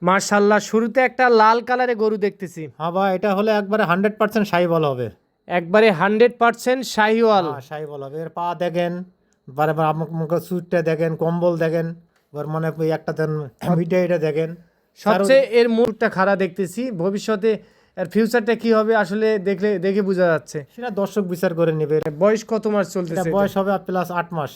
মাশাআল্লাহ, শুরুতে একটা লাল কালারে গরু দেখতেছি। হ্যাঁ ভাই, এটা হলে একবারে 100% শাহিওয়াল হবে। একবারে 100% শাহিওয়াল। হ্যাঁ, শাহিওয়াল হবে। এর পা দেখেন, বারবার আমাকে সুটটা দেখেন, কম্বল দেখেন, ওর মানে ওই একটা দেন মিটে এটা দেখেন। সবচেয়ে এর মুখটা খাড়া দেখতেছি। ভবিষ্যতে এর ফিউচারটা কি হবে আসলে দেখে বোঝা যাচ্ছে। সেটা দর্শক বিচার করে নেবে। বয়স কত মাস এটা চলতেছে? বয়স হবে প্লাস 8 মাস।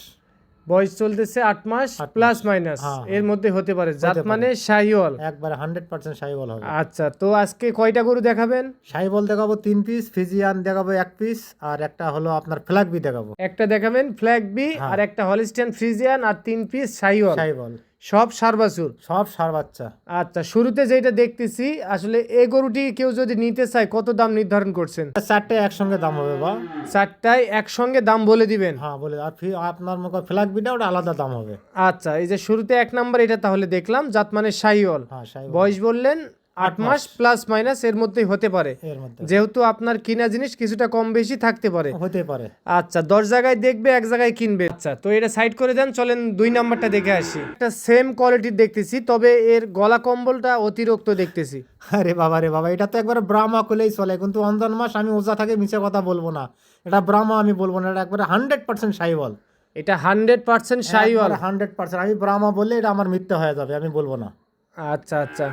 বয়স চলতেছে 8 মাস 8 প্লাস মাস। মাইনাস হ্যাঁ, এর হ্যাঁ। মধ্যে হতে পারে। জাত হতে পারে। মানে শাহিওয়াল। একবারে 100% শাহিওয়াল হবে। আচ্ছা, তো আজকে কয়টা গরু দেখাবেন? শাহিওয়াল দেখাবো 3 পিস, ফিজিয়ান দেখাবো 1 পিস, আর একটা হলো আপনার ফ্ল্যাগবি দেখাবো। একটা দেখাবেন ফ্ল্যাগ বি, হ্যাঁ। আর একটা হলিস্টিয়ান ফ্রিজিয়ান, আর 3 পিস শাহিওয়াল। শাহিওয়াল সব সার বাছুর। সব ষাঁড় বাচ্চা। আচ্ছা, শুরুতে যেটা দেখতেছি আসলে এই গরুটি কেউ যদি নিতে চায় কত দাম নির্ধারণ করছেন? চারটে একসঙ্গে দাম হবে বা। চারটায় একসঙ্গে দাম বলে দিবেন? হ্যাঁ বলে, আর আপনার মনে ফ্ল্যাগবিটা ওটা আলাদা দাম হবে। আচ্ছা, এই যে শুরুতে 1 নাম্বার এটা তাহলে দেখলাম, জাত মানে শাহিওয়াল। হ্যাঁ, শাহিওয়াল। বয়স বললেন 8 মাস প্লাস মাইনাস এর মধ্যেই হতে পারে, এর মধ্যে যেহেতু আপনার কিনা জিনিস কিছুটা কম বেশি থাকতে পারে। হতে পারে। আচ্ছা, 10 জায়গায় দেখবে 1 জায়গায় কিনবে। আচ্ছা, তো এটা সাইড করে দেন, চলেন 2 নাম্বারটা দেখে আসি। একটা সেম কোয়ালিটির দেখতেছি, তবে এর গলা কম্বলটা অতিরিক্ত দেখতেছি। আরে বাবা রে বাবা, এটা তো একবারে ব্রাহ্মা করলেই চলে, কিন্তু অঞ্জন মাস আমি ওজা থাকে মিছে কথা বলবো না। এটা ব্রাহ্মা আমি বলবো না, এটা একবারে 100% শাহিওয়াল। এটা 100% শাহিওয়াল। 100%। আমি ব্রাহ্মা বললে এটা আমার মিথ্যে হয়ে যাবে, আমি বলবো না। আচ্ছা আচ্ছা,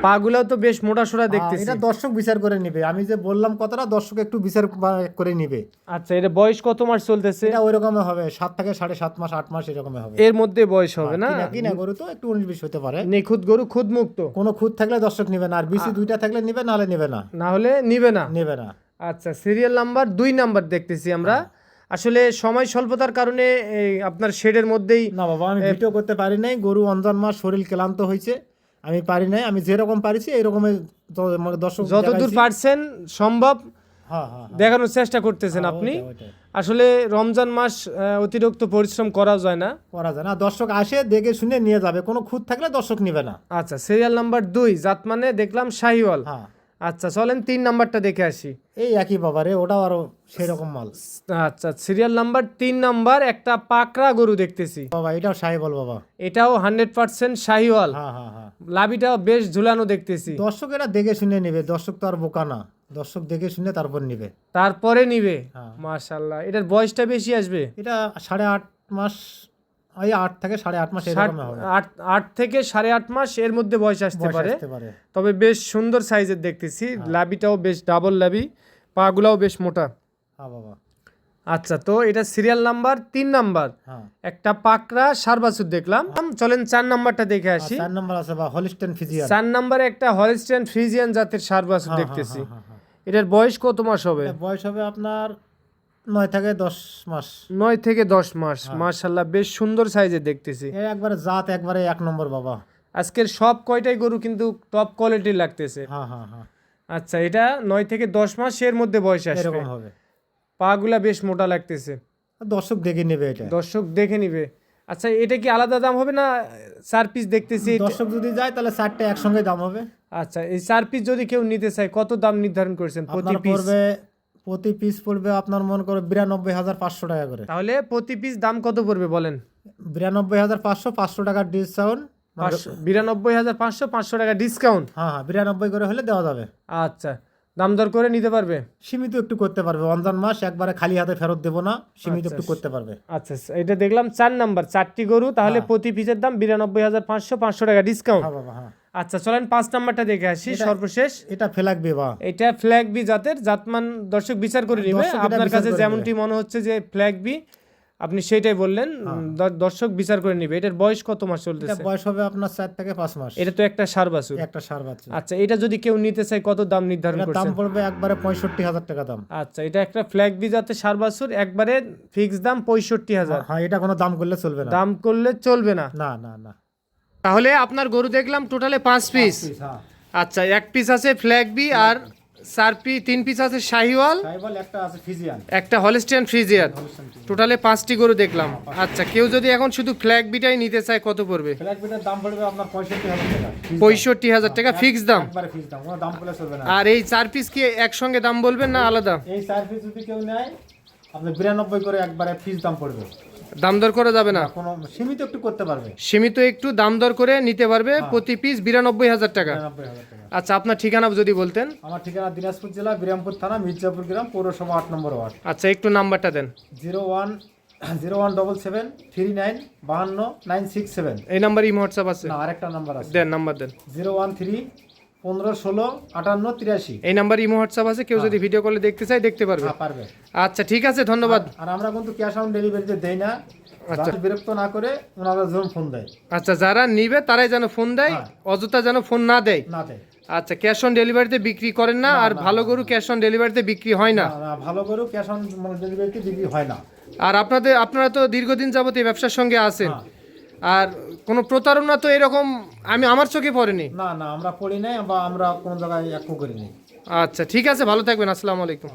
পাগুলাও তো বেশ মোটা সোটা দেখতেছি। এটা দর্শক বিচার করে নিবে, আমি যে বললাম কথাটা দর্শক একটু বিচার করে নিবে। আচ্ছা, এটা বয়স কত মাস চলতেছে? এটা ওই রকম হবে, 7 থেকে 7.5 মাস 8 মাস এরকম হবে। এর মধ্যে বয়স হবে না? কিনা গরু তো একটু 19-20 হতে পারে। নিখুঁত গরু, খুদ মুক্ত। কোনো খুঁত থাকলে দর্শক নিবে না, আর বিসি দুইটা থাকলে নিবে, নাহলে নিবে না। না হলে নিবে না। নেবে না। আচ্ছা, সিরিয়াল নাম্বার 2 নাম্বার দেখতেছি আমরা। আসলে সময় স্বল্পতার কারণে এই আপনার শেডের মধ্যেই। না বাবা, আমি ভিডিও করতে পারি নাই, গরু অঞ্জন মাস শরীর ক্লান্ত হয়েছে, আমি পারি নাই। আমি যেরকম পারিছি এইরকমের দর্শক যতদূর পারছেন সম্ভব হ্যাঁ হ্যাঁ দেখানোর চেষ্টা করতেছেন আপনি। ওইটাই। আসলে রমজান মাস অতিরিক্ত পরিশ্রম করা যায় না। করা যায় না, দর্শক আসে দেখে শুনে নিয়ে যাবে, কোনো খুঁত থাকলে দর্শক নিবে না। আচ্ছা, সিরিয়াল নাম্বার 2 জাত মানে দেখলাম শাহিওয়াল। হ্যাঁ, আচ্ছা, চলেন 3 নাম্বারটা দেখে আসি। এই একই বাবা রে, ওটাও আরো সেরকম মাল। আচ্ছা, সিরিয়াল নাম্বার 3 নাম্বার একটা পাকড়া গরু দেখতেছি। বাবা এটাও শাহিওয়াল বাবা। এটাও 100% শাহিওয়াল। হ্যাঁ হ্যাঁ হ্যাঁ। লাভিটাও বেশ ঝুলানো দেখতেছি। দর্শক এটা দেখে শুনে নিবে, দর্শক তো আর বোকা না, দর্শক দেখে শুনে তারপর নিবে। তারপরে নিবে। হ্যাঁ। মাশাআল্লাহ, এটার বয়সটা বেশি আসবে? এটা 8.5 মাস, ওই 8 থেকে 8.5 মাস এরকম হবে। 8 থেকে 8.5 মাস এর মধ্যে বয়স আসতে বয়স পারে। আসতে পারে। তবে বেশ সুন্দর সাইজের দেখতেছি। লাভিটাও বেশ ডাবল লাভি, পাগুলাও বেশ মোটা। হ্যাঁ বাবা। আচ্ছা, তো এটা সিরিয়াল নাম্বার 3 নাম্বার হ্যাঁ, একটা পাকড়া সার বাছুর দেখলাম। চলেন 4 নাম্বারটা দেখে আসি। 4 নম্বর আছে বা হলিস্টেন ফিজিয়ান। 4 নাম্বারে একটা হলিস্টিয়ান ফ্রিজিয়ান জাতের সার বাছুর দেখতেছি। এটার বয়স কত মাস হবে? বয়স হবে আপনার 9 থেকে 10 মাস। 9 থেকে 10 মাস। মাশাআল্লাহ, বেশ সুন্দর সাইজের দেখতেছি। এর একবারে জাত একবারে 1 নম্বর বাবা। আজকের সব কয়টাই গরু কিন্তু টপ কোয়ালিটির লাগতেছে। হ্যাঁ হ্যাঁ হ্যাঁ, আচ্ছা, এটা 9 থেকে 10 মাস এর মধ্যে বয়স আসবে। এরকম হবে। পাগুলা বেশ মোটা লাগতেছে। দর্শক দেখে নেবে এটা। দর্শক দেখে নিবে। আচ্ছা, এটা কি আলাদা দাম হবে না? 4 পিস দেখতেছি। দর্শক যদি যায় তাহলে 4টে একসঙ্গে দাম হবে। আচ্ছা, এই 4 পিস যদি কেউ নিতে চায় কত দাম নির্ধারণ করেছেন প্রতি আপনার পিস? প্রতি পিস পড়বে আপনার মনে করো 92,500 টাকা করে। তাহলে প্রতি পিস দাম কত পড়বে বলেন? 92,500, 500 টাকার ডিসকাউন্ট। 92,500, 500 টাকা ডিসকাউন্ট। হ্যাঁ হ্যাঁ, 92 করে হলে দেওয়া যাবে। আচ্ছা, দাম দর করে নিতে পারবে। সীমিত একটু করতে পারবে, রমজান মাস একবারে খালি হাতে ফেরত দেবো না, সীমিত একটু করতে পারবে। আচ্ছা, এটা দেখলাম 4 নাম্বার 4টি গরু, তাহলে প্রতি পিসের দাম 92,500, 500 টাকা ডিসকাউন্ট। হ্যাঁ বাবা হ্যাঁ। আচ্ছা, চলেন 5 নাম্বারটা দেখে আসি সর্বশেষ। এটা ফ্ল্যাগবি বা। এটা ফ্ল্যাগ বি জাতের, জাতমান দর্শক বিচার করে নিবে। দর্শক এটা আপনার বিচার কাছে করে যেমনটি মনে হচ্ছে যে ফ্ল্যাগ বি, আপনি সেটাই বললেন। দর্শক বিচার করে নিবে। এটার বয়স কত মাস এটা চলতেছে? বয়স হবে আপনার 4 থেকে 5 মাস। এটা তো একটা সার বাছুর। একটা ষাঁড় বাচ্চা। আচ্ছা, এটা যদি কেউ নিতে চায় কত দাম নির্ধারণ এটার দাম করছেন? পড়বে একবারে 65,000 টাকা দাম। আচ্ছা, এটা একটা ফ্ল্যাগ বি জাতের সার বাছুর, একবারে ফিক্স দাম 65,000। হ্যাঁ, এটা কোনো দাম করলে চলবে না। দাম করলে চলবে না। না না না। তাহলে আপনার গরু দেখলাম টোটালে 5 পিস। হ্যাঁ, আচ্ছা, 1 পিস আছে ফ্ল্যাগ বি, আর 3 পিস আছে শাহিওয়াল, শাহিওয়াল একটা আছে ফিজিয়ান। একটা হলিস্টিয়ান ফ্রিজিয়ান। টোটালে 5টি গরু দেখলাম। আচ্ছা, কেউ যদি এখন শুধু ফ্ল্যাগ বিটাই নিতে চায় কত পড়বে? ফ্ল্যাগবিটার দাম পড়বে আপনার 65,000 টাকা। 65,000 টাকা ফিক্স দাম। একবারে ফিক্স দাম, কোনো দাম করলে চলবে না। আর এই 4 পিস কি একসঙ্গে দাম বলবেন না আলাদা? এই 4 পিস যদি কেউ নেয় আপনার 92 করে একবারে ফিক্স দাম পড়বে। দাম দর করা যাবে না? কোনো সীমিত একটু করতে পারবে। সীমিত একটু দাম দর করে নিতে পারবে, প্রতি পিস 92,000 টাকা। 92,000 টাকা। আচ্ছা, আপনার ঠিকানা যদি বলতেন। আমার ঠিকানা দিনাজপুর জেলা বিরামপুর থানা মির্জাপুর গ্রাম পৌরসভা 8 নম্বর ওয়ার্ড। আচ্ছা, একটু নাম্বারটা দেন। 0177395967। এই নাম্বার ইমো হোয়াটসঅ্যাপ আছে? না, আরেকটা নাম্বার আছে। দেন, নাম্বার দেন। 013-15-16-58-83। এই নাম্বার ইমো হোয়াটসঅ্যাপ আছে, কেউ যদি ভিডিও কলে দেখতে চায় দেখতে পারবে। হ্যাঁ, পারবে। আচ্ছা, ঠিক আছে, ধন্যবাদ। আর আমরা কিন্তু ক্যাশ অন ডেলিভারিতে দেই না। যাতে বিরক্ত না করে ওনারা যেন ফোন দেয়। আচ্ছা, যারা নিবে তারাই যেন ফোন দেয়, অযথা যেন ফোন না দেয়। না দেয়। আচ্ছা, ক্যাশ অন ডেলিভারিতে বিক্রি করেন না, আর ভালো গরু ক্যাশ অন ডেলিভারিতে বিক্রি হয় না। না, ভালো করে ক্যাশ অন ডেলিভারিতে বিক্রি হয় না। আর আপনারা তো দীর্ঘদিন যাবত এই ব্যবসার সঙ্গে আছেন, হ্যাঁ। আর কোনো প্রতারণা তো এরকম আমার চোখে পড়েনি। না, আমরা পড়ি নাই বা আমরা কোনো জায়গায় একও করি নাই। আচ্ছা, ঠিক আছে, ভালো থাকবেন। আসসালামু আলাইকুম।